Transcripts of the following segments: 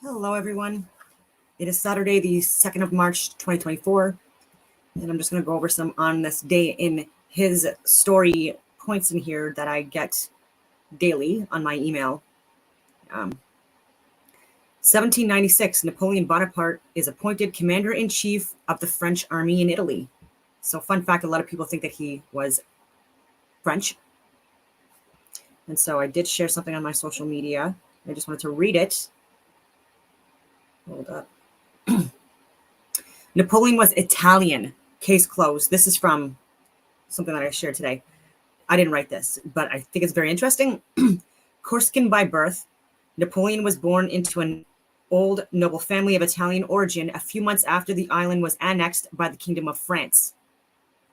Hello, everyone. It is Saturday, the 2nd of March, 2024, and I'm just going to go over some on this day in his story points in here that I get daily on my email. 1796, Napoleon Bonaparte is appointed commander-in-chief of the French army in Italy. So, fun fact, a lot of people think that he was French. And so I did share something on my social media. I just wanted to read it. Hold up. Napoleon was Italian. Case closed. This is from something that I shared today. I didn't write this, but I think it's very interesting. Corsican by birth, Napoleon was born into an old noble family of Italian origin a few months after the island was annexed by the Kingdom of France.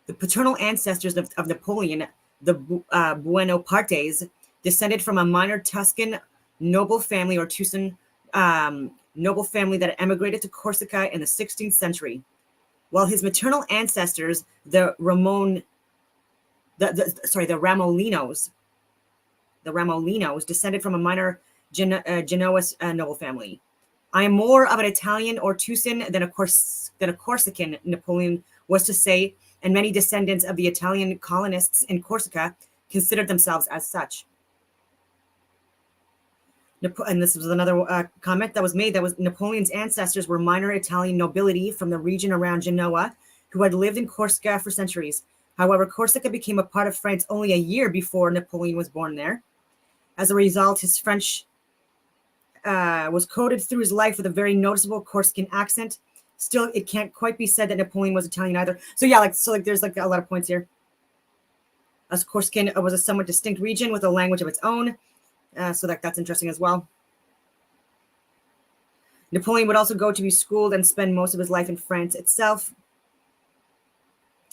The paternal ancestors of Napoleon, the Buonapartes, descended from a minor Tuscan noble family or Tuscan noble family that emigrated to Corsica in the 16th century. While his maternal ancestors, the Ramolinos, descended from a minor Genoese noble family. I am more of an Italian or Tuscan than a Corsican, Napoleon was to say, and many descendants of the Italian colonists in Corsica considered themselves as such. And this was another comment that was made, that was Napoleon's ancestors were minor Italian nobility from the region around Genoa who had lived in Corsica for centuries. However, Corsica became a part of France only a year before Napoleon was born there. As a result, his French was coded through his life with a very noticeable Corsican accent. Still, it can't quite be said that Napoleon was Italian either. So yeah, there's a lot of points here. As Corsican was a somewhat distinct region with a language of its own. So that's interesting as well. Napoleon would also go to be schooled and spend most of his life in France itself.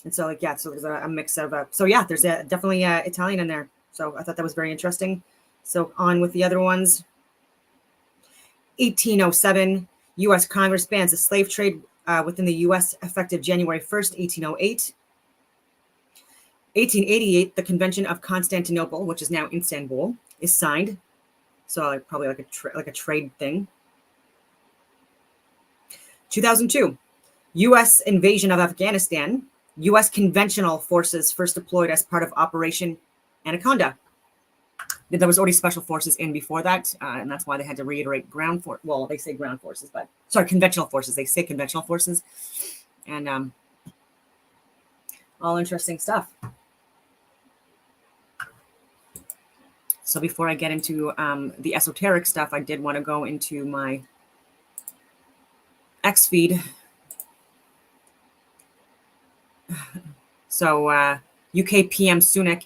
And so so there's a mix of, there's definitely Italian in there. So I thought that was very interesting. So on with the other ones. 1807, U.S. Congress bans the slave trade within the U.S. effective January 1st, 1808. 1888, the Convention of Constantinople, which is now Istanbul, is signed. So probably like a trade thing. 2002, U.S. invasion of Afghanistan. U.S. conventional forces first deployed as part of Operation Anaconda. There was already special forces in before that, and that's why they had to reiterate ground force. Well, they say ground forces, but conventional forces. They say conventional forces, and all interesting stuff. So before I get into the esoteric stuff, I did want to go into my X feed. So UK PM Sunic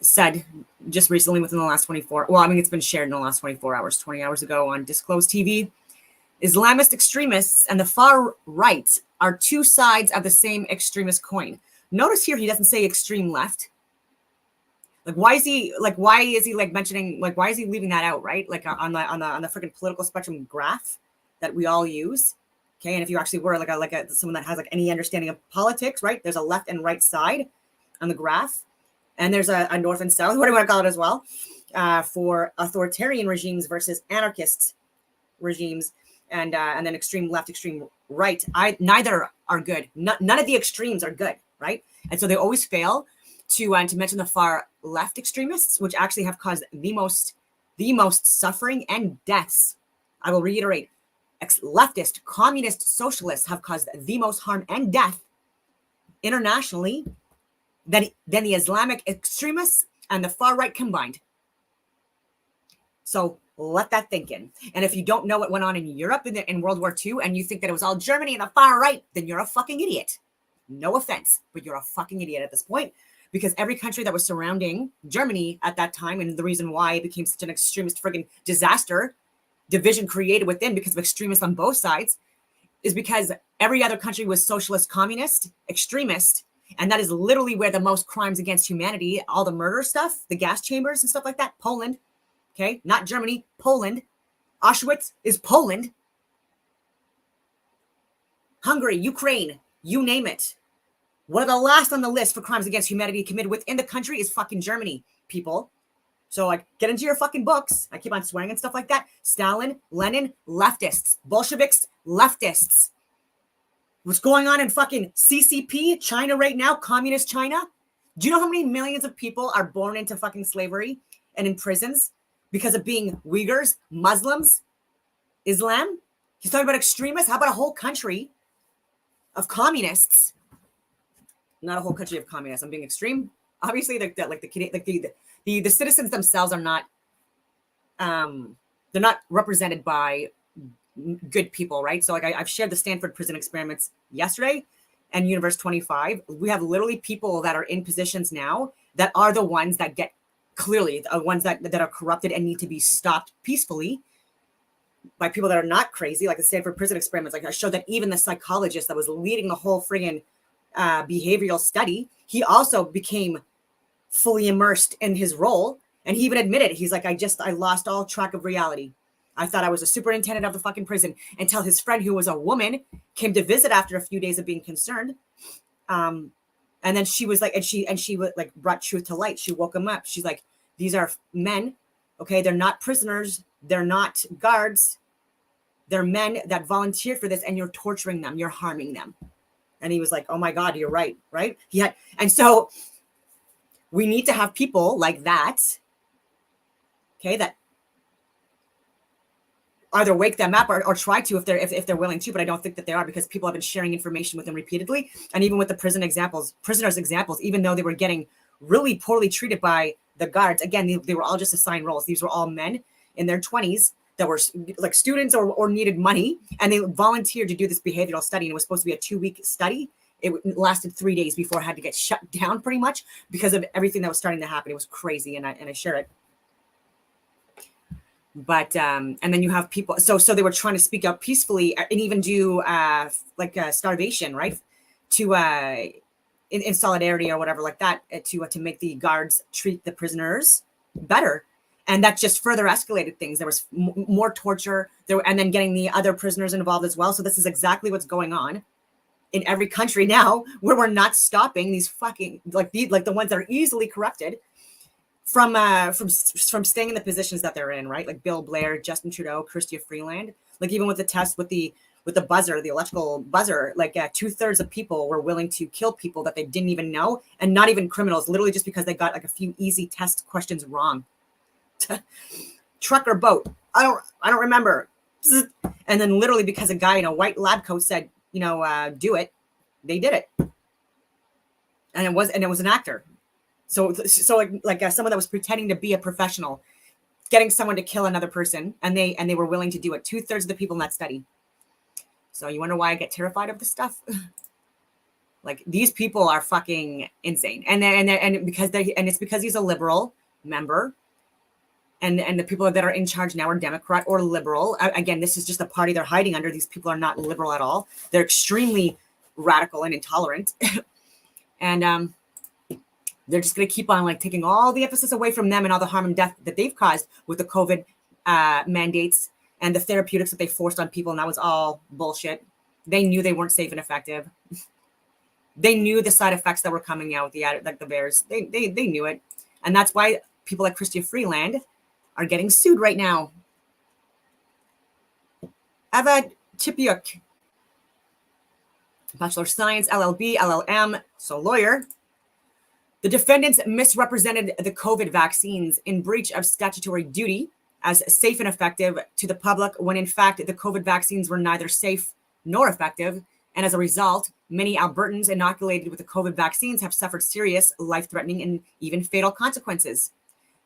said just recently within the last 24, it's been shared in the last 24 hours, 20 hours ago on Disclosed TV, Islamist extremists and the far right are two sides of the same extremist coin. Notice here he doesn't say extreme left. Why is he mentioning, why is he leaving that out, right? On the freaking political spectrum graph that we all use. Okay. And if you actually were someone that has any understanding of politics, right? There's a left and right side on the graph. And there's a north and south, what do you want to call it as well, for authoritarian regimes versus anarchist regimes, and then extreme left, extreme right. Neither are good. None of the extremes are good, right? And so they always fail to mention the far left extremists, which actually have caused the most suffering and deaths. I will reiterate, leftist, communist, socialists have caused the most harm and death internationally than the Islamic extremists and the far right combined. So let that think in. And if you don't know what went on in Europe in World War II and you think that it was all Germany and the far right, then you're a fucking idiot. No offense, but you're a fucking idiot at this point, because every country that was surrounding Germany at that time, and the reason why it became such an extremist friggin' disaster, division created within because of extremists on both sides, is because every other country was socialist, communist, extremist. And that is literally where the most crimes against humanity, all the murder stuff, the gas chambers and stuff like that, Poland, okay? Not Germany, Poland. Auschwitz is Poland. Hungary, Ukraine, you name it. One of the last on the list for crimes against humanity committed within the country is fucking Germany, people. So like, get into your fucking books. I keep on swearing and stuff like that. Stalin, Lenin, leftists, Bolsheviks, leftists. What's going on in fucking CCP, China right now, communist China? Do you know how many millions of people are born into fucking slavery and in prisons because of being Uyghurs, Muslims, Islam? He's talking about extremists. How about a whole country of communists? Not a whole country of communists. I'm being extreme. Obviously, the citizens themselves are not. They're not represented by good people, right? So like I've shared the Stanford prison experiments yesterday and Universe 25. We have literally people that are in positions now that are the ones that get clearly the ones that are corrupted and need to be stopped peacefully by people that are not crazy, like the Stanford prison experiments. Like I showed that even the psychologist that was leading the whole friggin' behavioral study, he also became fully immersed in his role. And he even admitted, he's like, I lost all track of reality. I thought I was a superintendent of the fucking prison until his friend, who was a woman, came to visit after a few days of being concerned. And then she was like, and she was like, brought truth to light. She woke him up. She's like, these are men. Okay. They're not prisoners. They're not guards. They're men that volunteered for this, and you're torturing them. You're harming them. And he was like, oh my God, you're right. Right. And so we need to have people like that. Okay. That either wake them up or try to if they're willing to, but I don't think that they are, because people have been sharing information with them repeatedly. And even with the prisoners examples, even though they were getting really poorly treated by the guards, again, they were all just assigned roles. These were all men in their 20s that were like students or needed money, and they volunteered to do this behavioral study. And it was supposed to be a 2-week study. It lasted 3 days before it had to get shut down pretty much because of everything that was starting to happen. It was crazy. And I share it. But and then you have people, so they were trying to speak out peacefully and even do starvation, right? To in solidarity or whatever like that, to make the guards treat the prisoners better. And that just further escalated things. There was more torture there, and then getting the other prisoners involved as well. So this is exactly what's going on in every country now, where we're not stopping these fucking like the ones that are easily corrupted from staying in the positions that they're in, right? Like Bill Blair, Justin Trudeau, Chrystia Freeland. Like even with the test with the buzzer, the electrical buzzer, like 2/3 of people were willing to kill people that they didn't even know, and not even criminals, literally just because they got like a few easy test questions wrong. Truck or boat? I don't remember. And then literally because a guy in a white lab coat said, do it, they did it, and it was an actor. So like someone that was pretending to be a professional, getting someone to kill another person, and they were willing to do it. 2/3 of the people in that study. So you wonder why I get terrified of this stuff? Like these people are fucking insane, and it's because he's a liberal member, and the people that are in charge now are Democrat or liberal. Again, this is just a party they're hiding under. These people are not liberal at all. They're extremely radical and intolerant, and they're just going to keep on like taking all the emphasis away from them and all the harm and death that they've caused with the COVID mandates and the therapeutics that they forced on people. And that was all bullshit. They knew they weren't safe and effective. They knew the side effects that were coming out, like the bears. They knew it. And that's why people like Chrystia Freeland are getting sued right now. Ava Chipiuk, Bachelor of Science, LLB, LLM, so lawyer. The defendants misrepresented the COVID vaccines in breach of statutory duty as safe and effective to the public, when in fact the COVID vaccines were neither safe nor effective. And as a result, many Albertans inoculated with the COVID vaccines have suffered serious, life-threatening, and even fatal consequences.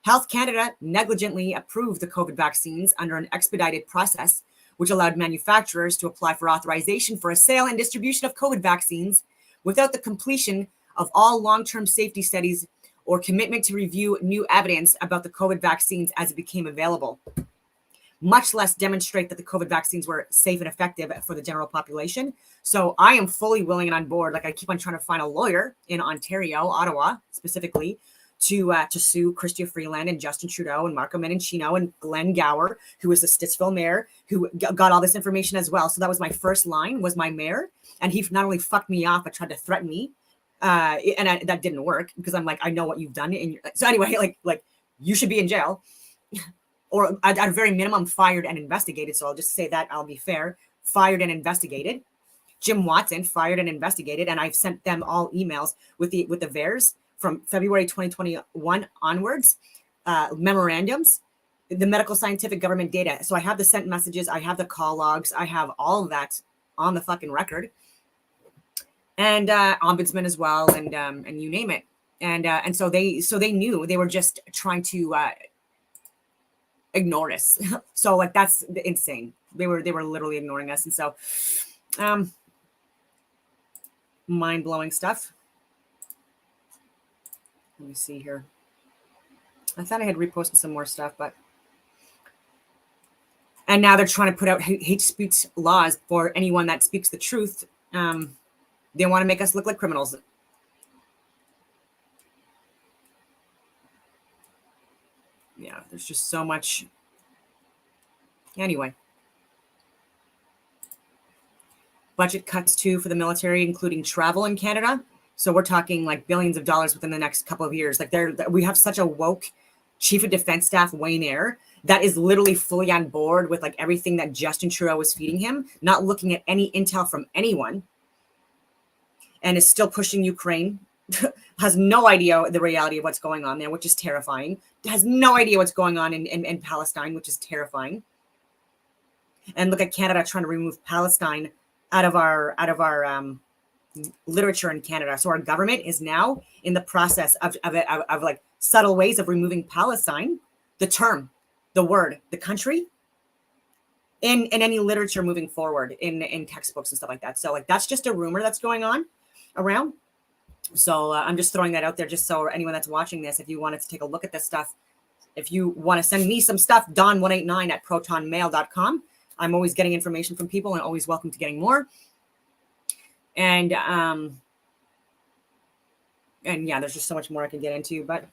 Health Canada negligently approved the COVID vaccines under an expedited process, which allowed manufacturers to apply for authorization for a sale and distribution of COVID vaccines without the completion of all long-term safety studies or commitment to review new evidence about the COVID vaccines as it became available, much less demonstrate that the COVID vaccines were safe and effective for the general population. So I am fully willing and on board. Like I keep on trying to find a lawyer in Ontario, Ottawa specifically, to sue Chrystia Freeland and Justin Trudeau and Marco Mendicino and Glenn Gower, who is the Stittsville mayor, who got all this information as well. So that was my first line, was my mayor. And he not only fucked me off, but tried to threaten me. That didn't work because I'm like, I know what you've done. So anyway, like you should be in jail, or at a very minimum, fired and investigated. So I'll just say that, I'll be fair, fired and investigated. Jim Watson, fired and investigated. And I've sent them all emails with the VAERS from February 2021 onwards, memorandums, the medical scientific government data. So I have the sent messages, I have the call logs, I have all of that on the fucking record. And ombudsman as well, and you name it. And so they knew. They were just trying to ignore us. So like, that's insane. They were literally ignoring us. And so mind-blowing stuff. Let me see here. I thought I had reposted some more stuff, but and now they're trying to put out hate speech laws for anyone that speaks the truth. They want to make us look like criminals. Yeah, there's just so much. Anyway. Budget cuts too for the military, including travel in Canada. So we're talking like billions of dollars within the next couple of years. Like we have such a woke chief of defense staff, Wayne Eyre, that is literally fully on board with like everything that Justin Trudeau was feeding him, not looking at any intel from anyone, and is still pushing Ukraine. Has no idea the reality of what's going on there, which is terrifying. Has no idea what's going on in Palestine, which is terrifying. And look at Canada trying to remove Palestine out of our literature in Canada. So our government is now in the process of like subtle ways of removing Palestine, the term, the word, the country, in any literature moving forward in textbooks and stuff like that. So like, that's just a rumor that's going on around. So I'm just throwing that out there just so anyone that's watching this, if you wanted to take a look at this stuff, if you want to send me some stuff, don189@protonmail.com. I'm always getting information from people and always welcome to getting more. And yeah, there's just so much more I can get into, but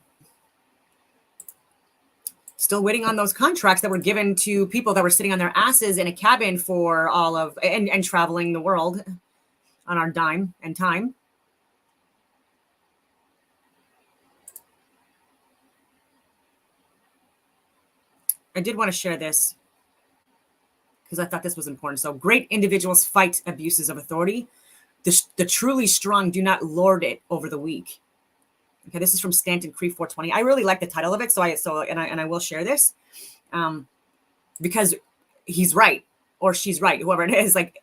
still waiting on those contracts that were given to people that were sitting on their asses in a cabin for all of, and traveling the world on our dime and time. I did want to share this because I thought this was important. So great individuals fight abuses of authority. The truly strong do not lord it over the weak. Okay, this is from Stanton Cree 420. I really like the title of it, so I will share this, because he's right or she's right, whoever it is. Like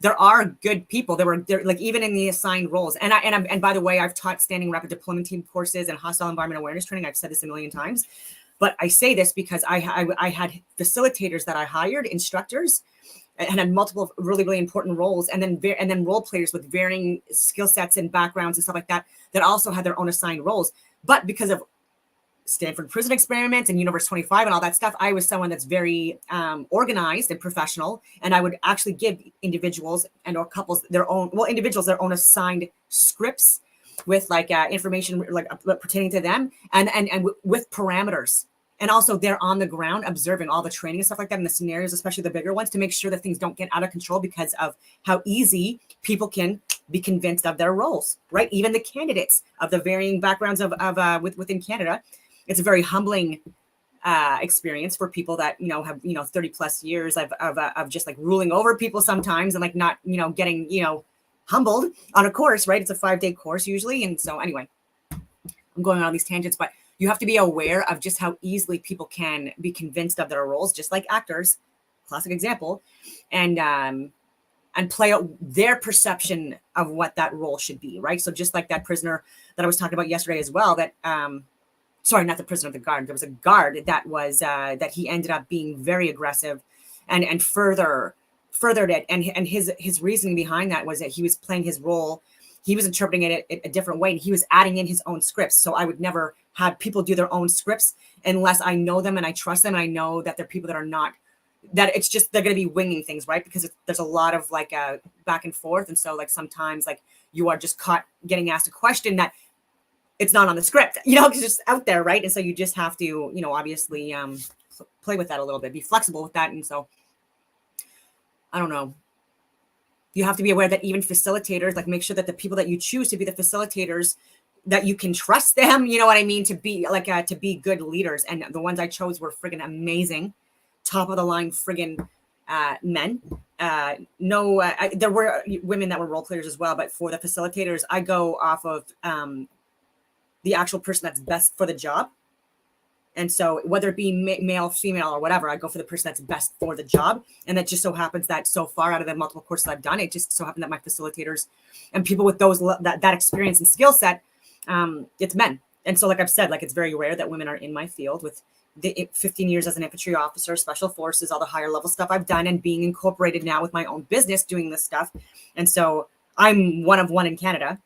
there are good people. There like even in the assigned roles. And by the way, I've taught standing rapid deployment team courses and hostile environment awareness training. I've said this a million times, but I say this because I had facilitators that I hired, instructors, and had multiple really, really important roles, and then role players with varying skill sets and backgrounds and stuff like that also had their own assigned roles. But because of Stanford Prison Experiment and Universe 25 and all that stuff, I was someone that's very organized and professional, and I would actually give individuals and or couples their own assigned scripts with like information like pertaining to them and with parameters. And also they're on the ground observing all the training and stuff like that in the scenarios, especially the bigger ones, to make sure that things don't get out of control because of how easy people can be convinced of their roles, right? Even the candidates of the varying backgrounds within Canada. It's a very humbling experience for people that, have, 30 plus years of just like ruling over people sometimes and like not, getting, humbled on a course, right? It's a 5-day course usually. And so anyway, I'm going on all these tangents, but you have to be aware of just how easily people can be convinced of their roles, just like actors, classic example, and play out their perception of what that role should be, right? So just like that prisoner that I was talking about yesterday as well, that, sorry, not the prisoner, the guard. There was a guard that was, that he ended up being very aggressive and furthered it. And his reasoning behind that was that he was playing his role. He was interpreting it a different way, and he was adding in his own scripts. So I would never have people do their own scripts unless I know them and I trust them. And I know that they're people that are not, that it's just, they're going to be winging things, right? Because there's a lot of like back and forth. And so like sometimes like you are just caught getting asked a question that it's not on the script, because it's just out there, right? And so you just have to, obviously play with that a little bit, be flexible with that. And so I don't know. You have to be aware that even facilitators, like make sure that the people that you choose to be the facilitators, that you can trust them, you know what I mean, to be like to be good leaders. And the ones I chose were friggin' amazing, top of the line friggin' men. There were women that were role players as well, but for the facilitators, I go off of the actual person that's best for the job. And so whether it be male, female, or whatever, I go for the person that's best for the job. And that just so happens that so far out of the multiple courses I've done, it just so happened that my facilitators and people with those that experience and skill set, it's men. And so, like I've said, like it's very rare that women are in my field. With the 15 years as an infantry officer, special forces, all the higher level stuff I've done, and being incorporated now with my own business doing this stuff. And so I'm one of one in Canada.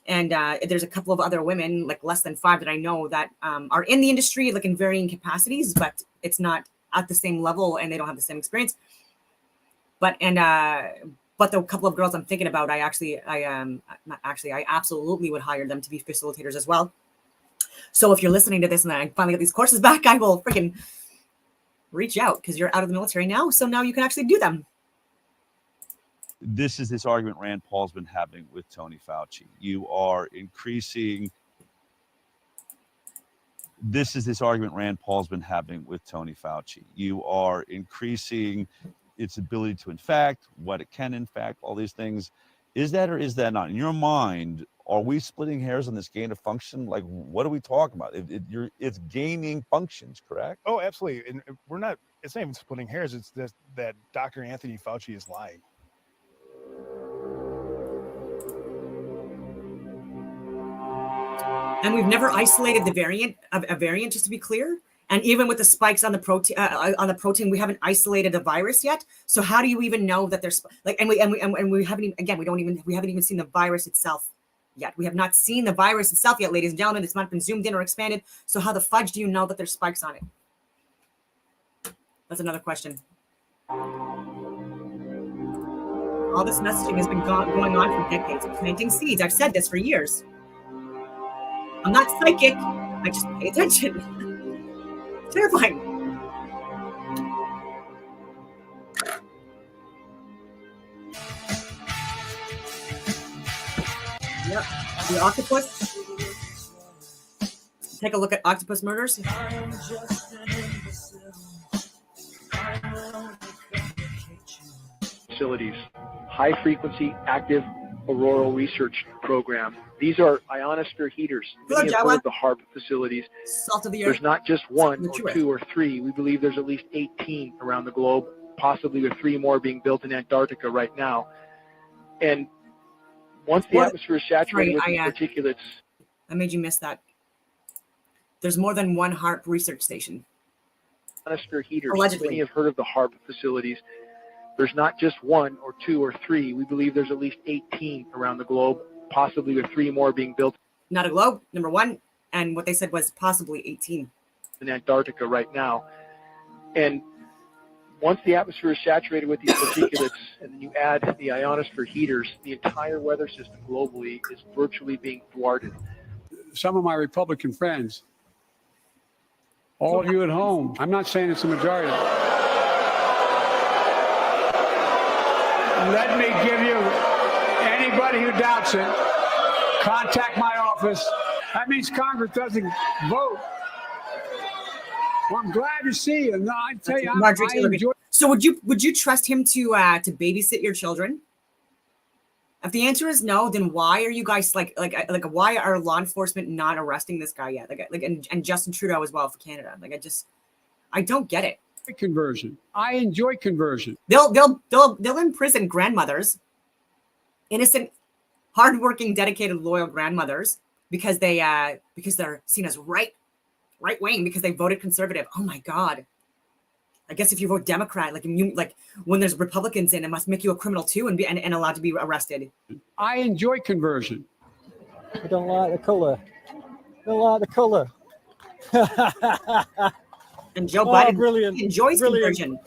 And there's a couple of other women, like less than 5 that I know that are in the industry, like in varying capacities, but it's not at the same level and they don't have the same experience. But the couple of girls I'm thinking about, I absolutely would hire them to be facilitators as well. So if you're listening to this and I finally get these courses back, I will freaking reach out because you're out of the military now. So now you can actually do them. This is this argument Rand Paul's been having with Tony Fauci. You are increasing. This is this argument Rand Paul's been having with Tony Fauci. You are increasing its ability to infect, what it can infect, all these things. Is that or is that not? In your mind, are we splitting hairs on this gain of function? Like, what are we talking about? It's gaining functions, correct? Oh, absolutely. And we're not, it's not even splitting hairs. It's that Dr. Anthony Fauci is lying. And we've never isolated the variant of a variant, just to be clear. And even with the spikes on the protein, we haven't isolated a virus yet. So how do you even know that there's like, and we haven't even, again, we haven't even seen the virus itself yet. We have not seen the virus itself yet, ladies and gentlemen. It's not been zoomed in or expanded. So how the fudge do you know that there's spikes on it? That's another question. All this messaging has been going on for decades, planting seeds. I've said this for years. I'm not psychic. I just pay attention. Terrifying. Yep. The octopus. Take a look at octopus murders. Facilities, high frequency active auroral research program. These are ionosphere heaters. Many have heard of the HARP facilities. Salt of the earth. There's not just one or two or three. We believe there's at least 18 around the globe, possibly with 3 more being built in Antarctica right now. And once the atmosphere is saturated with these particulates. I made you miss that. There's more than one HARP research station. Ionosphere heaters. Allegedly. Many have heard of the HARP facilities. There's not just 1 or 2 or 3. We believe there's at least 18 around the globe, possibly with 3 more being built. Not a globe, number 1. And what they said was possibly 18. In Antarctica right now. And once the atmosphere is saturated with these particulates, and then you add the ionosphere heaters, the entire weather system globally is virtually being thwarted. Some of my Republican friends, all of you at home, I'm not saying it's a majority. Let me give you, anybody who doubts it, contact my office. That means Congress doesn't vote. Well, I'm glad to see you. No, I tell you, I enjoy. So would you trust him to babysit your children? If the answer is no, then why are you guys like why are law enforcement not arresting this guy yet? And Justin Trudeau as well for Canada. I don't get it. Conversion. I enjoy conversion. They'll imprison grandmothers, innocent, hardworking, dedicated, loyal grandmothers because they're seen as right wing because they voted conservative. Oh my God. I guess if you vote Democrat, when there's Republicans in, it must make you a criminal too and allowed to be arrested. I enjoy conversion. I don't like the color. And Joe Biden brilliant. enjoys conversion.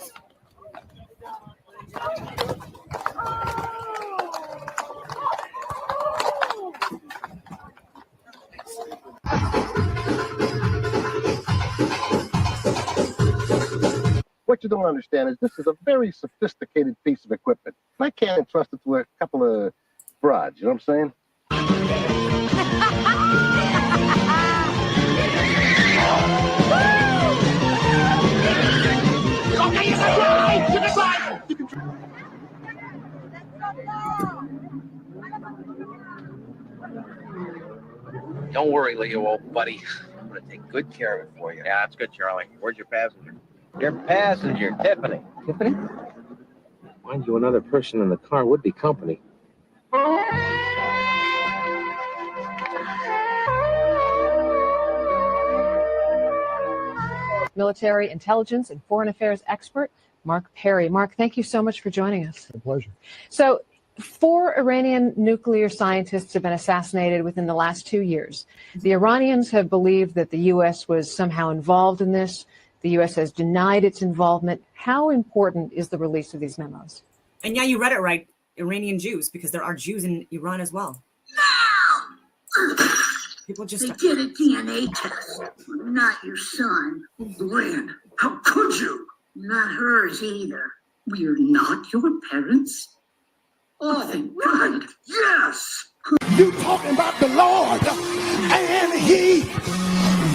What you don't understand is this is a very sophisticated piece of equipment. I can't entrust it to a couple of broads, you know what I'm saying? Don't worry, Leo, old buddy. I'm going to take good care of it for you. Yeah, that's good, Charlie. Where's your passenger? Your passenger, Tiffany. Tiffany? Mind you, another person in the car would be company. Military intelligence and foreign affairs expert, Mark Perry. Mark, thank you so much for joining us. A pleasure. So, 4 Iranian nuclear scientists have been assassinated within the last 2 years. The Iranians have believed that the U.S. was somehow involved in this. The U.S. has denied its involvement. How important is the release of these memos? And yeah, you read it right. Iranian Jews, because there are Jews in Iran as well. No! People just They did a DNA test. Not your son. Lynn, how could you? Not hers either. We're not your parents. Oh, right. Yes. You talking about the Lord, and he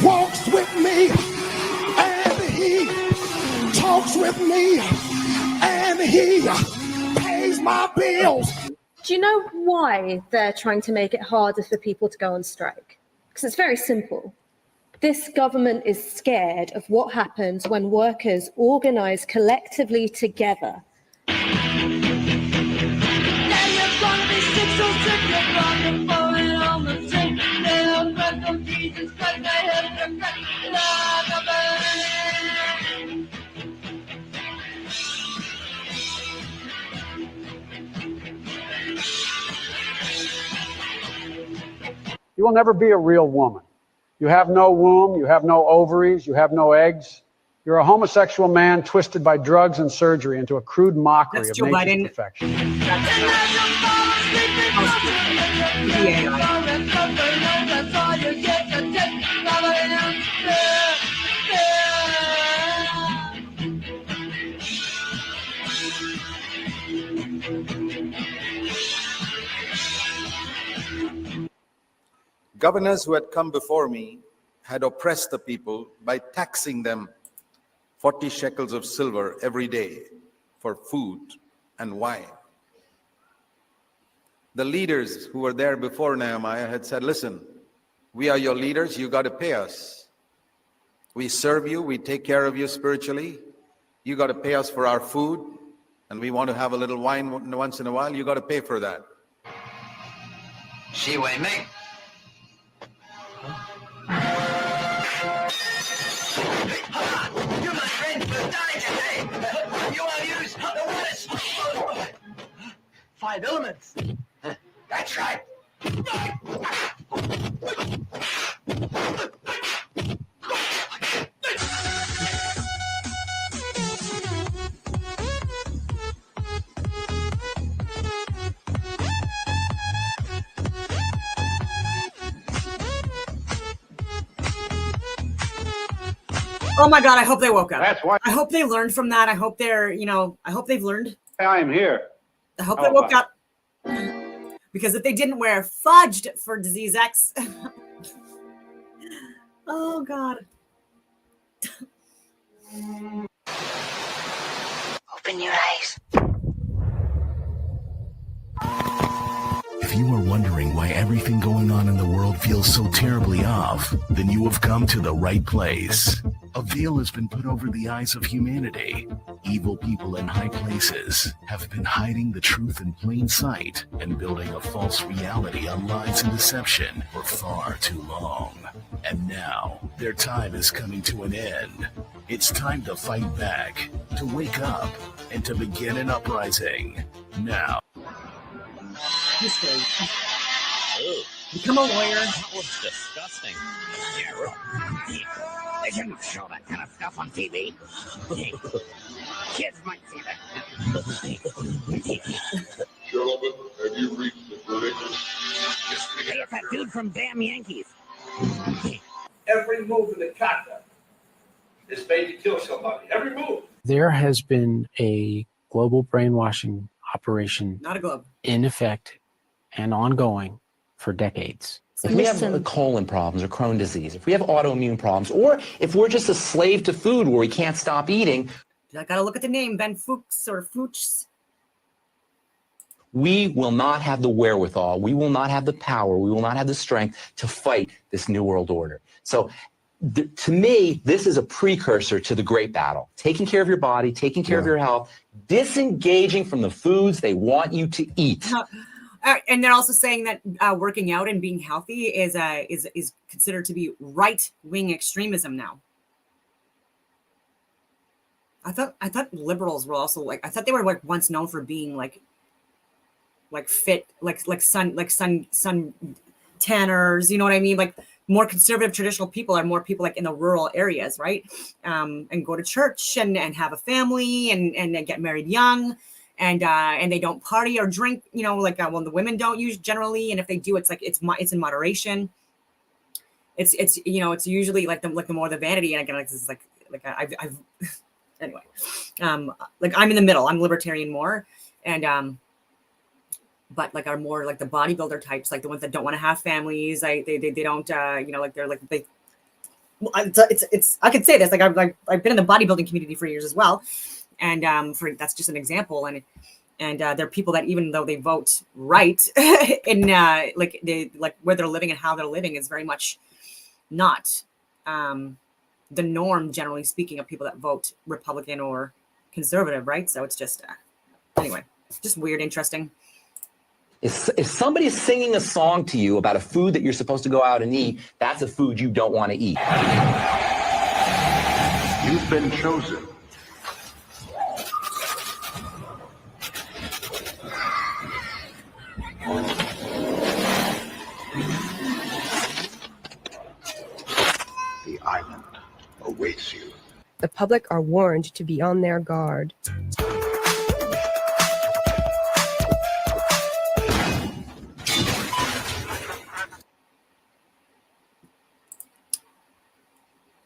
walks with me, and he talks with me, and he pays my bills. Do you know why they're trying to make it harder for people to go on strike? Because it's very simple. This government is scared of what happens when workers organize collectively together. You will never be a real woman. You have no womb, you have no ovaries, you have no eggs. You're a homosexual man twisted by drugs and surgery into a crude mockery That's of Joe nature's Biden. perfection. Governors who had come before me had oppressed the people by taxing them 40 shekels of silver every day for food and wine. The leaders who were there before Nehemiah had said, listen, we are your leaders, you got to pay us. We serve you, we take care of you spiritually. You got to pay us for our food, and we want to have a little wine once in a while, you got to pay for that. Shiva, mate. You're my friend, but die today. You want to use the worst 5 elements. That's right. Oh my God, I hope they woke up. That's why I hope they learned from that. I hope they're, I hope they've learned. I am here. I hope they woke up. Because if they didn't wear fudged for disease X. Oh God. Open your eyes. If you are wondering why everything going on in the world feels so terribly off, then you have come to the right place. A veil has been put over the eyes of humanity. Evil people in high places have been hiding the truth in plain sight and building a false reality on lies and deception for far too long. And now, their time is coming to an end. It's time to fight back, to wake up, and to begin an uprising. Now. Become a lawyer. That was disgusting. They shouldn't show that kind of stuff on TV. Kids might see that. Gentlemen, have you reached the verdict? Hey, it's that dude from Damn Yankees. Every move in the kata is made to kill somebody. Every move. There has been a global brainwashing operation Not a globe. in effect and ongoing for decades. If we have colon problems or Crohn's disease, if we have autoimmune problems, or if we're just a slave to food where we can't stop eating. I got to look at the name, Ben Fuchs or Fuchs. We will not have the wherewithal. We will not have the power. We will not have the strength to fight this new world order. So to me, this is a precursor to the great battle. Taking care of your body, taking care of your health, disengaging from the foods they want you to eat. And they're also saying that working out and being healthy is considered to be right-wing extremism now. I thought liberals were also like, I thought they were like once known for being like fit, like sun tanners, you know what I mean? Like more conservative traditional people are more people like in the rural areas, right? And go to church and have a family and get married young, and they don't party or drink, you know, like well, the women don't use generally, and if they do, it's like it's in moderation. It's you know, it's usually like the more the vanity, and again, like this is like I've anyway, like I'm in the middle. I'm libertarian more, and but like are more like the bodybuilder types, like the ones that don't want to have families. They don't you know, like they're like they. It's I could say this, like I've been in the bodybuilding community for years as well, and that's just an example, and there are people that even though they vote right in like where they're living and how they're living is very much not the norm, generally speaking, of people that vote Republican or conservative, right? So it's just anyway, just weird, interesting. If somebody's singing a song to you about a food that you're supposed to go out and eat, that's a food you don't want to eat. You've been chosen. The island awaits you. The public are warned to be on their guard.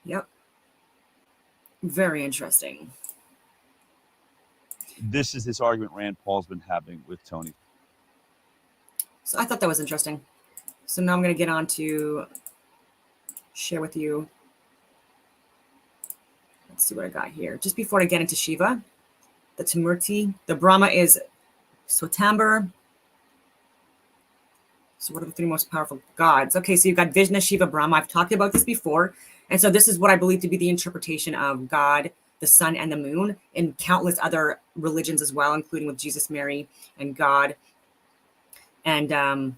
Yep. Very interesting. This is this argument Rand Paul's been having with Tony. So I thought that was interesting. So now I'm going to get on to share with you. Let's see what I got here. Just before I get into Shiva, the Tumurti, the Brahma is Swatambar. So what are the three most powerful gods? Okay, so you've got Vishnu, Shiva, Brahma. I've talked about this before. And so this is what I believe to be the interpretation of God, the sun, and the moon in countless other religions as well, including with Jesus, Mary, and God, and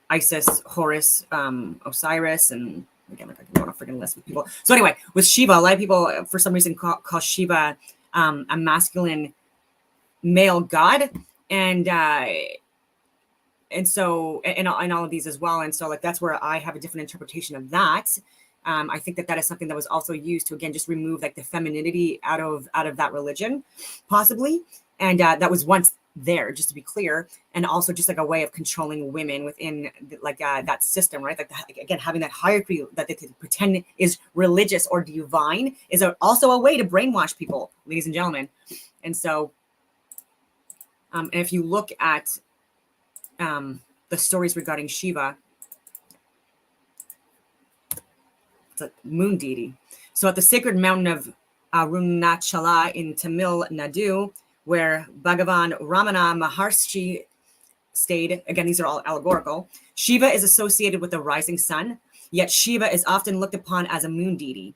Isis, Horus, Osiris, and again, like I can go on a freaking list with people. So anyway, with Shiva, a lot of people for some reason call Shiva a masculine male god, and so and all of these as well. And so like that's where I have a different interpretation of that. I think that is something that was also used to, again, just remove like the femininity out of that religion, possibly. And that was once there, just to be clear. And also just like a way of controlling women within like that system, right? Like again, having that hierarchy that they could pretend is religious or divine is also a way to brainwash people, ladies and gentlemen. And so, and if you look at the stories regarding Shiva, a moon deity. So at the sacred mountain of Arunachala in Tamil Nadu, where Bhagavan Ramana Maharshi stayed, again, these are all allegorical, Shiva is associated with the rising sun, yet Shiva is often looked upon as a moon deity.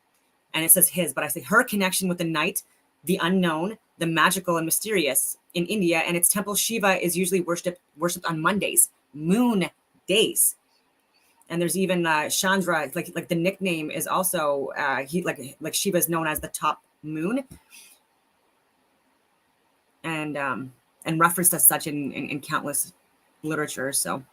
And it says his, but I say her connection with the night, the unknown, the magical and mysterious in India, and its temple Shiva is usually worshipped on Mondays, moon days. And there's even Chandra, like the nickname is also he like Shiva is known as the top moon, and referenced as such in countless literature. So,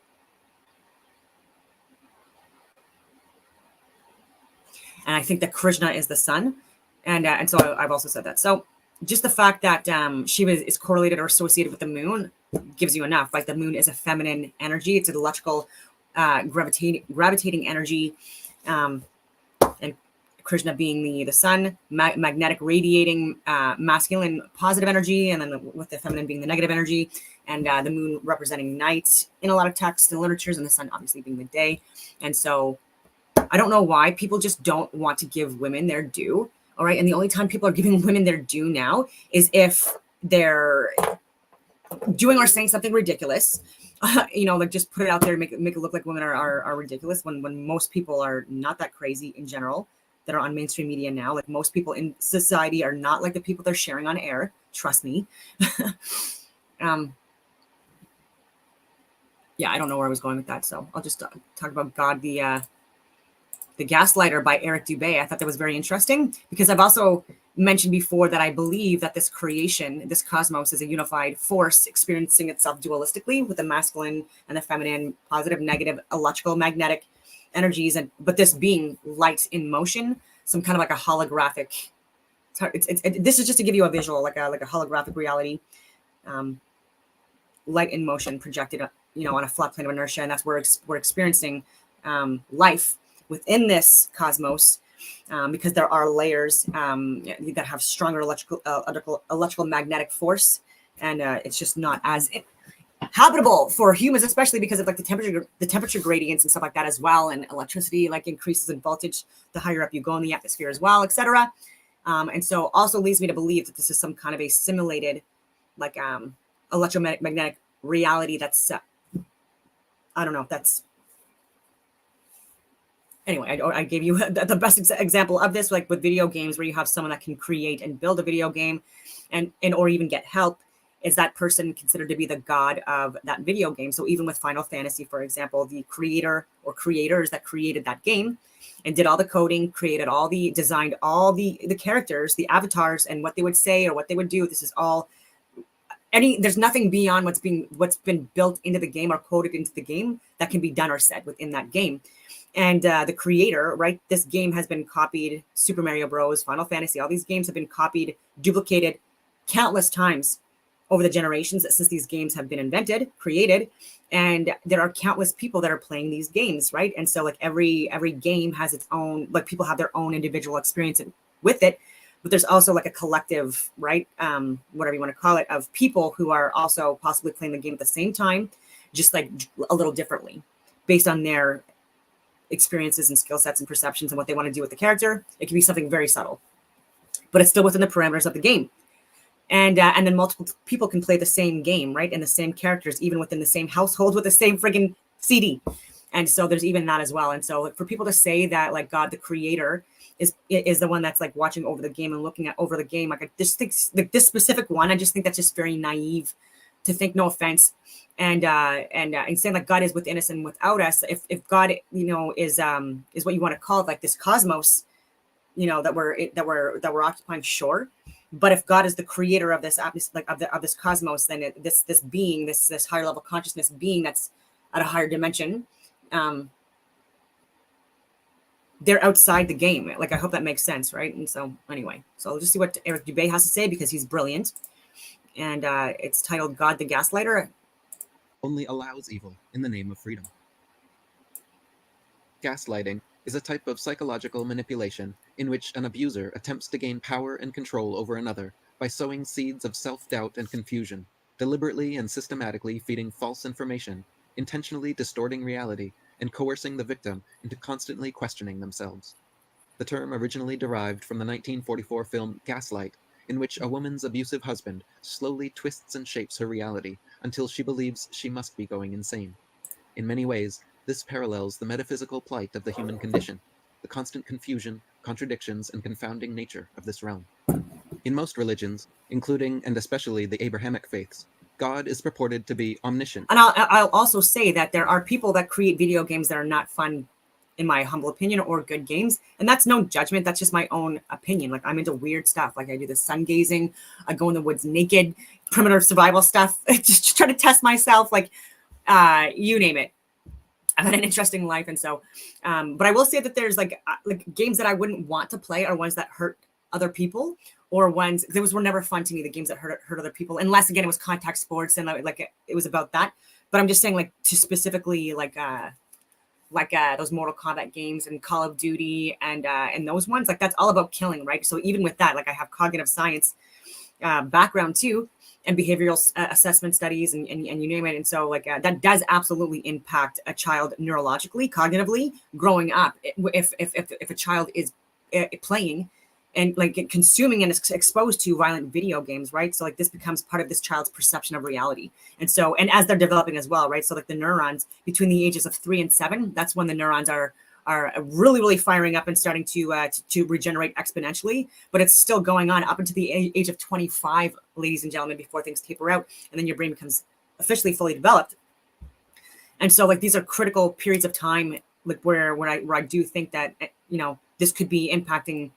and I think that Krishna is the sun, and so I've also said that. So just the fact that Shiva is correlated or associated with the moon gives you enough. Like the moon is a feminine energy; it's an electrical. Gravitating energy, and Krishna being the sun, magnetic radiating masculine positive energy, and then with the feminine being the negative energy, and the moon representing night in a lot of texts and literatures, and the sun obviously being the day. And so I don't know why people just don't want to give women their due All right. And the only time people are giving women their due now is if they're doing or saying something ridiculous, like just put it out there, make it look like women are ridiculous when most people are not that crazy in general that are on mainstream media now. Like most people in society are not like the people they're sharing on air. Trust me. Yeah, I don't know where I was going with that. So I'll just talk about God, the Gaslighter by Eric Dubay. I thought that was very interesting because I've also mentioned before that I believe that this creation, this cosmos, is a unified force experiencing itself dualistically with the masculine and the feminine, positive, negative, electrical, magnetic energies, but this being light in motion, some kind of like a holographic. This is just to give you a visual, like a holographic reality, light in motion projected, on a flat plane of inertia, and that's where we're experiencing life within this cosmos, because there are layers that have stronger electrical magnetic force, and it's just not as habitable for humans, especially because of like the temperature gradients and stuff like that as well, and electricity like increases in voltage the higher up you go in the atmosphere as well, etc. And so also leads me to believe that this is some kind of a simulated like electromagnetic reality that's I don't know if that's. Anyway, I gave you the best example of this, like with video games, where you have someone that can create and build a video game, and or even get help. Is that person considered to be the god of that video game? So even with Final Fantasy, for example, the creator or creators that created that game and did all the coding, designed all the characters, the avatars, and what they would say or what they would do. This is all. There's nothing beyond what's been built into the game or coded into the game that can be done or said within that game. And the creator, right? This game has been copied. Super Mario Bros, Final Fantasy, all these games have been copied, duplicated countless times over the generations since these games have been invented, created. And there are countless people that are playing these games, right? And so like every game has its own, like people have their own individual experience with it. But there's also like a collective, right? Whatever you want to call it, of people who are also possibly playing the game at the same time, just like a little differently based on their experiences and skill sets and perceptions and what they want to do with the character. It can be something very subtle, but it's still within the parameters of the game. And then multiple people can play the same game, right? And the same characters, even within the same household with the same friggin' CD. And so there's even that as well. And so for people to say that like God, the creator, is the one that's like watching over the game and looking at over the game, like I just think like this specific one, I just think that's just very naive to think, no offense. And saying like God is within us and without us, if God, is what you want to call it, like this cosmos, that we're occupying, sure. But if God is the creator of this like of this cosmos, then this being, this higher level consciousness being that's at a higher dimension, they're outside the game. Like I hope that makes sense, right? And so anyway, so I'll just see what Eric Dubay has to say because he's brilliant. And it's titled God the Gaslighter. Only allows evil in the name of freedom. Gaslighting is a type of psychological manipulation in which an abuser attempts to gain power and control over another by sowing seeds of self-doubt and confusion, deliberately and systematically feeding false information, intentionally distorting reality, and coercing the victim into constantly questioning themselves. The term originally derived from the 1944 film Gaslight, in which a woman's abusive husband slowly twists and shapes her reality until she believes she must be going insane. In many ways, this parallels the metaphysical plight of the human condition, the constant confusion, contradictions, and confounding nature of this realm. In most religions, including and especially the Abrahamic faiths, God is purported to be omniscient. And I'll also say that there are people that create video games that are not fun, in my humble opinion, or good games. And that's no judgment. That's just my own opinion. Like I'm into weird stuff. Like I do the sun gazing. I go in the woods naked, primitive survival stuff, just try to test myself. Like you name it. I've had an interesting life. And so, but I will say that there's like games that I wouldn't want to play are ones that hurt other people, or ones, those were never fun to me, the games that hurt other people, unless again, it was contact sports and like it was about that. But I'm just saying like to specifically like those Mortal Kombat games and Call of Duty and those ones, like that's all about killing, right? So even with that, like I have cognitive science background too, and behavioral assessment studies and you name it. And so like that does absolutely impact a child neurologically, cognitively growing up. If a child is playing and like consuming and is exposed to violent video games, right? So like this becomes part of this child's perception of reality. And so, and as they're developing as well, right? So like the neurons between the ages of 3 and 7, that's when the neurons are really firing up and starting to regenerate exponentially. But it's still going on up until the age of 25, ladies and gentlemen, before things taper out, and then your brain becomes officially fully developed. And so like these are critical periods of time, like where I do think that, you know, this could be impacting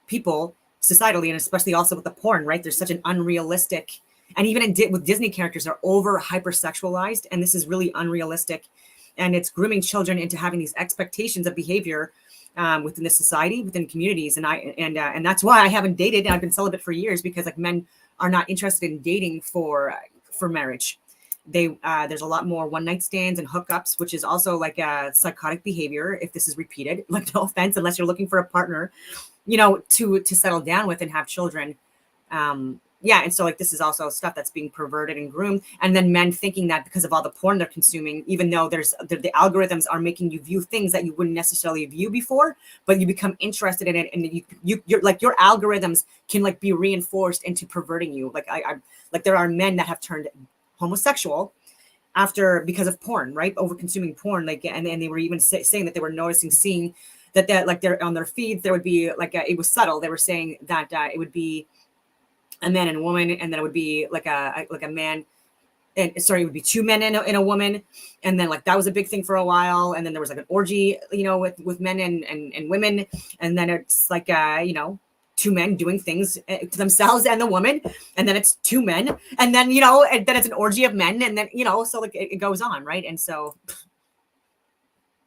people societally, and especially also with the porn, right? There's such an unrealistic, and even with Disney characters are over hypersexualized, and this is really unrealistic, and it's grooming children into having these expectations of behavior within the society, within communities, and that's why I haven't dated, and I've been celibate for years, because like men are not interested in dating for marriage. There's a lot more one night stands and hookups, which is also like a psychotic behavior if this is repeated. Like, no offense, unless you're looking for a partner, you know, to settle down with and have children. Yeah, and so like this is also stuff that's being perverted and groomed, and then men thinking that because of all the porn they're consuming, even though the algorithms are making you view things that you wouldn't necessarily view before, but you become interested in it, and you're like, your algorithms can like be reinforced into perverting you. Like I like there are men that have turned homosexual because of porn, right? Over consuming porn, like, and they were even saying that they were seeing that like they're on their feeds, there would be like it was subtle. They were saying that it would be a man and a woman, and then it would be like a man, and sorry, it would be two men and a woman, and then like that was a big thing for a while, and then there was like an orgy, you know, with men and women, and then it's like you know, two men doing things to themselves and the woman, and then it's two men, and then, you know, and then it's an orgy of men, and then, you know, so like it goes on, right? And so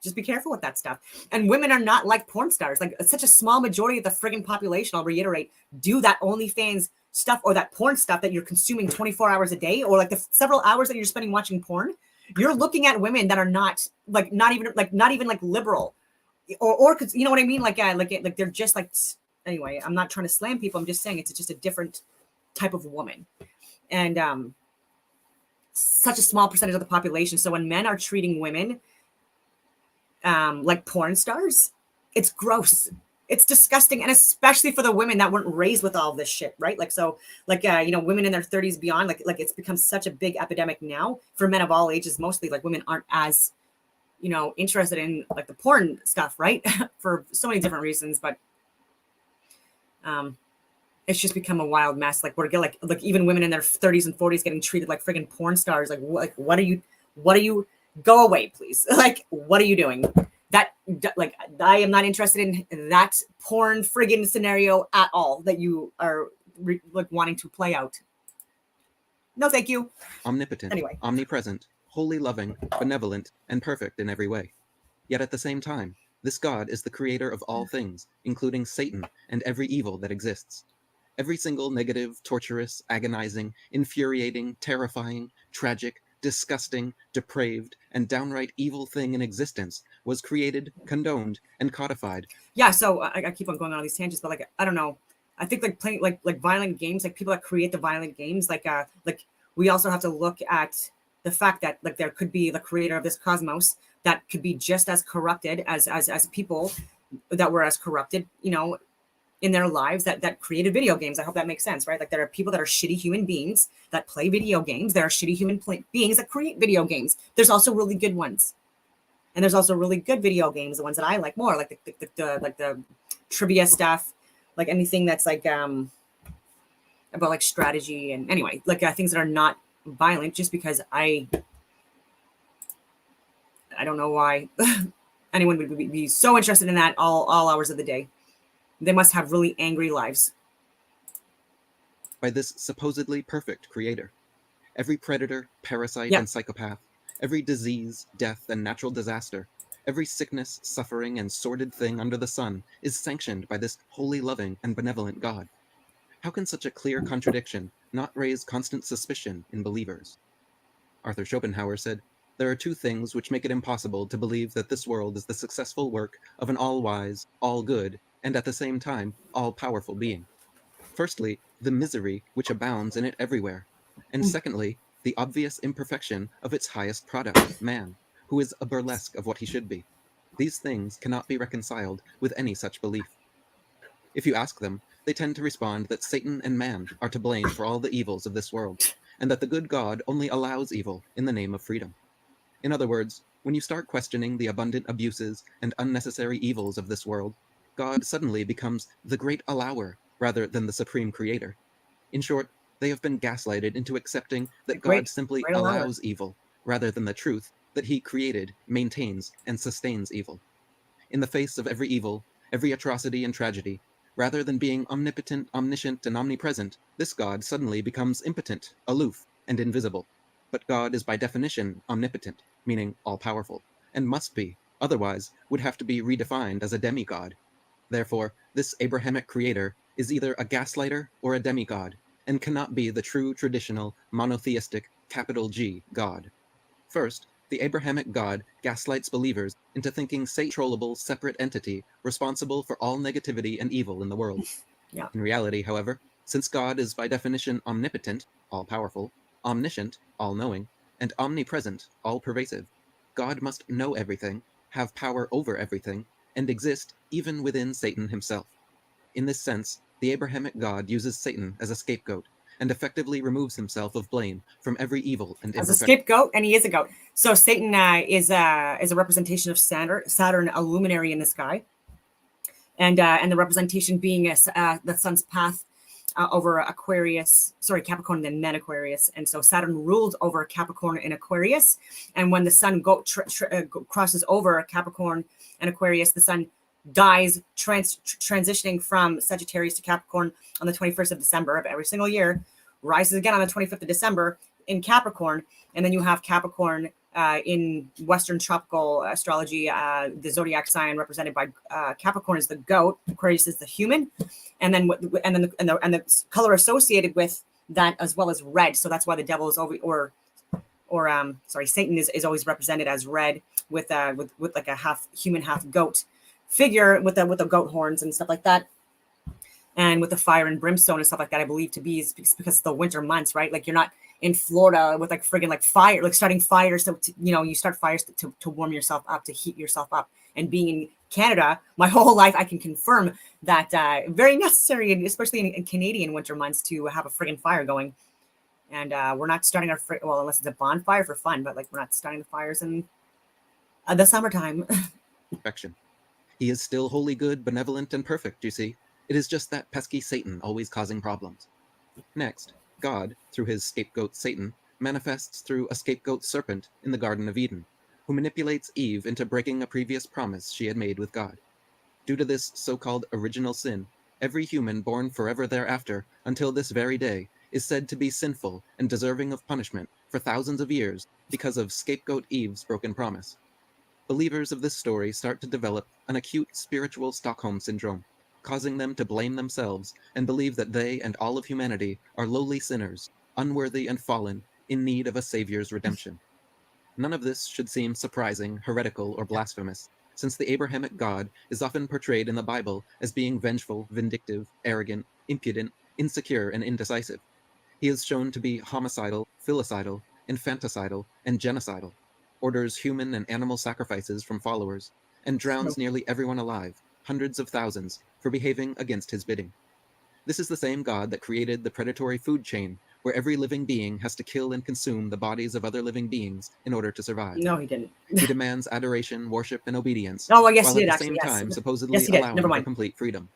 just be careful with that stuff. And women are not like porn stars. Like such a small majority of the friggin' population, I'll reiterate, do that OnlyFans stuff or that porn stuff that you're consuming 24 hours a day, or like the several hours that you're spending watching porn. You're looking at women that are not even liberal, or you know what I mean? Like they're just like, anyway, I'm not trying to slam people. I'm just saying it's just a different type of woman, and such a small percentage of the population. So when men are treating women like porn stars, it's gross, it's disgusting, and especially for the women that weren't raised with all this shit, right? Like, so like you know, women in their 30s beyond, like it's become such a big epidemic now for men of all ages. Mostly like women aren't as, you know, interested in like the porn stuff, right? For so many different reasons, but it's just become a wild mess. Like we're like even women in their 30s and 40s getting treated like friggin' porn stars. Like what are you go away, please. Like, what are you doing? That, like, I am not interested in that porn friggin' scenario at all that you are like wanting to play out. No, thank you. Omnipotent, anyway, omnipresent, wholly loving, benevolent, and perfect in every way. Yet at the same time, this God is the creator of all things, including Satan and every evil that exists. Every single negative, torturous, agonizing, infuriating, terrifying, tragic, disgusting, depraved, and downright evil thing in existence was created, condoned, and codified. Yeah, so I keep on going on all these tangents, but like, I don't know. I think like playing like violent games, like people that create the violent games, like we also have to look at the fact that like there could be the creator of this cosmos that could be just as corrupted as people that were as corrupted, you know, in their lives that created video games. I hope that makes sense, right? Like there are people that are shitty human beings that play video games. There are shitty human beings that create video games. There's also really good ones, and there's also really good video games, the ones that I like more, like the trivia stuff, like anything that's like about like strategy and anyway, like things that are not violent. Just because I don't know why anyone would be so interested in that all hours of the day. They must have really angry lives. By this supposedly perfect creator. Every predator, parasite, and psychopath, every disease, death, and natural disaster, every sickness, suffering, and sordid thing under the sun is sanctioned by this wholly loving and benevolent God. How can such a clear contradiction not raise constant suspicion in believers? Arthur Schopenhauer said, "There are two things which make it impossible to believe that this world is the successful work of an all-wise, all-good, and at the same time, all-powerful being. Firstly, the misery which abounds in it everywhere, and secondly, the obvious imperfection of its highest product, man, who is a burlesque of what he should be. These things cannot be reconciled with any such belief." If you ask them, they tend to respond that Satan and man are to blame for all the evils of this world, and that the good God only allows evil in the name of freedom. In other words, when you start questioning the abundant abuses and unnecessary evils of this world, God suddenly becomes the great allower rather than the supreme creator. In short, they have been gaslighted into accepting that God simply great allower. allows evil rather than the truth that he created, maintains, and sustains evil. In the face of every evil, every atrocity and tragedy, rather than being omnipotent, omniscient, and omnipresent, this God suddenly becomes impotent, aloof, and invisible. But God is by definition omnipotent, meaning all-powerful, and must be, otherwise would have to be redefined as a demigod. Therefore, this Abrahamic creator is either a gaslighter or a demigod, and cannot be the true traditional monotheistic capital G God. First, the Abrahamic God gaslights believers into thinking Satan is a controllable separate entity responsible for all negativity and evil in the world. Yeah. In reality, however, since God is by definition omnipotent, all-powerful, omniscient, all-knowing, and omnipresent, all-pervasive, God must know everything, have power over everything, and exist even within Satan himself. In this sense, the Abrahamic God uses Satan as a scapegoat and effectively removes himself of blame from every evil and As a imperfection. scapegoat, and he is a goat. So Satan is a representation of Saturn, a luminary in the sky, and the representation being the sun's path over Aquarius, Capricorn, and then Aquarius. And so Saturn ruled over Capricorn and Aquarius. And when the sun crosses over Capricorn and Aquarius, the sun dies, transitioning from Sagittarius to Capricorn on the 21st of December of every single year, rises again on the 25th of December in Capricorn. And then you have Capricorn in Western tropical astrology, the zodiac sign represented by Capricorn is the goat, Aquarius is the human, and then the color associated with that as well as red. So that's why the devil is Satan is always represented as red with like a half human, half goat figure with the goat horns and stuff like that. And with the fire and brimstone and stuff like that, I believe to be is because it's the winter months, right? Like you're not in Florida with like friggin' like fire, like starting fires. So, you start fires to warm yourself up, to heat yourself up. And being in Canada, my whole life, I can confirm that very necessary, especially in Canadian winter months, to have a friggin' fire going. And we're not starting unless it's a bonfire for fun, but like we're not starting the fires in the summertime. Perfection. He is still wholly good, benevolent, and perfect, you see. It is just that pesky Satan always causing problems. Next, God, through his scapegoat Satan, manifests through a scapegoat serpent in the Garden of Eden, who manipulates Eve into breaking a previous promise she had made with God. Due to this so-called original sin, every human born forever thereafter, until this very day, is said to be sinful and deserving of punishment for thousands of years because of scapegoat Eve's broken promise. Believers of this story start to develop an acute spiritual Stockholm syndrome, causing them to blame themselves and believe that they and all of humanity are lowly sinners, unworthy and fallen, in need of a savior's redemption. None of this should seem surprising, heretical, or blasphemous, since the Abrahamic God is often portrayed in the Bible as being vengeful, vindictive, arrogant, impudent, insecure, and indecisive. He is shown to be homicidal, filicidal, infanticidal, and genocidal, orders human and animal sacrifices from followers, and drowns nearly everyone alive, hundreds of thousands, for behaving against his bidding. This is the same God that created the predatory food chain, where every living being has to kill and consume the bodies of other living beings in order to survive. No, he didn't. He demands adoration, worship, and obedience, Oh, well, yes, while he at did, the actually, same yes. time supposedly Yes, he did. allowing Never for mind. complete freedom.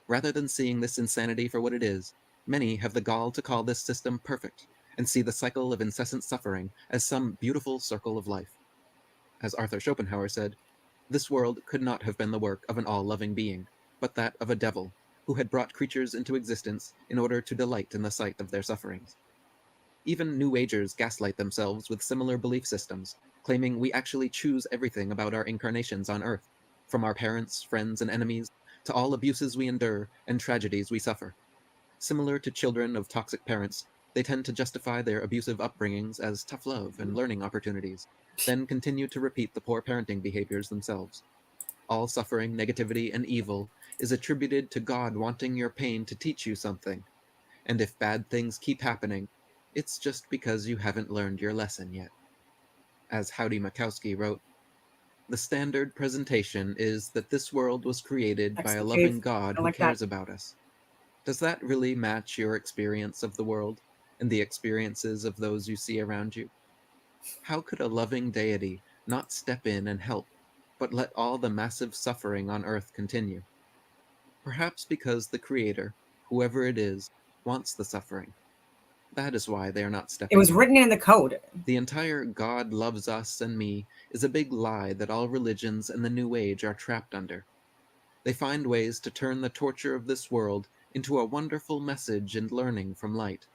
Rather than seeing this insanity for what it is, many have the gall to call this system perfect, and see the cycle of incessant suffering as some beautiful circle of life. As Arthur Schopenhauer said, this world could not have been the work of an all-loving being, but that of a devil, who had brought creatures into existence in order to delight in the sight of their sufferings. Even New Agers gaslight themselves with similar belief systems, claiming we actually choose everything about our incarnations on Earth, from our parents, friends, and enemies, to all abuses we endure and tragedies we suffer. Similar to children of toxic parents, they tend to justify their abusive upbringings as tough love and learning opportunities, then continue to repeat the poor parenting behaviors themselves. All suffering, negativity, and evil is attributed to God wanting your pain to teach you something. And if bad things keep happening, it's just because you haven't learned your lesson yet. As Howdy Makowski wrote, The standard presentation is that this world was created by a Excellent, loving Dave. God I who like that. cares about us. Does that really match your experience of the world and the experiences of those you see around you? How could a loving deity not step in and help, but let all the massive suffering on earth continue? Perhaps because the Creator, whoever it is, wants the suffering. That is why they are not stepping It was in. written in the code. The entire God loves us and me is a big lie that all religions and the New Age are trapped under. They find ways to turn the torture of this world into a wonderful message and learning from light.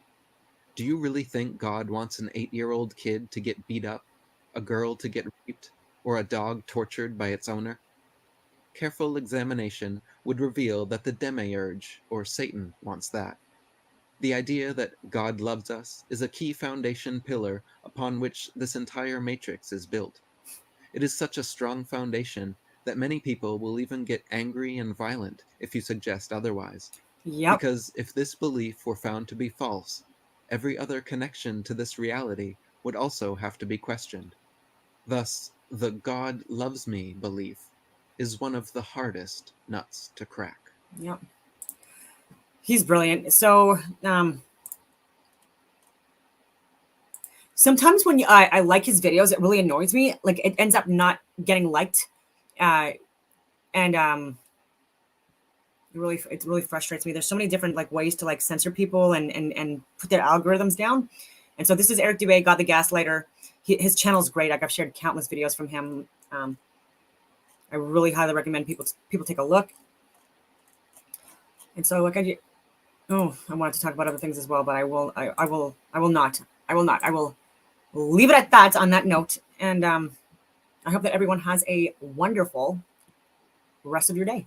Do you really think God wants an 8-year-old kid to get beat up, a girl to get raped, or a dog tortured by its owner? Careful examination would reveal that the demiurge, or Satan, wants that. The idea that God loves us is a key foundation pillar upon which this entire matrix is built. It is such a strong foundation that many people will even get angry and violent if you suggest otherwise. Yep. Because if this belief were found to be false, every other connection to this reality would also have to be questioned. Thus, the God loves me belief is one of the hardest nuts to crack. Yep. He's brilliant. So sometimes when I like his videos, it really annoys me. Like it ends up not getting liked. And it really frustrates me. There's so many different like ways to like censor people and put their algorithms down. And so this is Eric Dubé, God the Gaslighter. His channel's great. Like I've shared countless videos from him. I really highly recommend people take a look. And so like I wanted to talk about other things as well, but I will not. I will leave it at that on that note. And I hope that everyone has a wonderful rest of your day.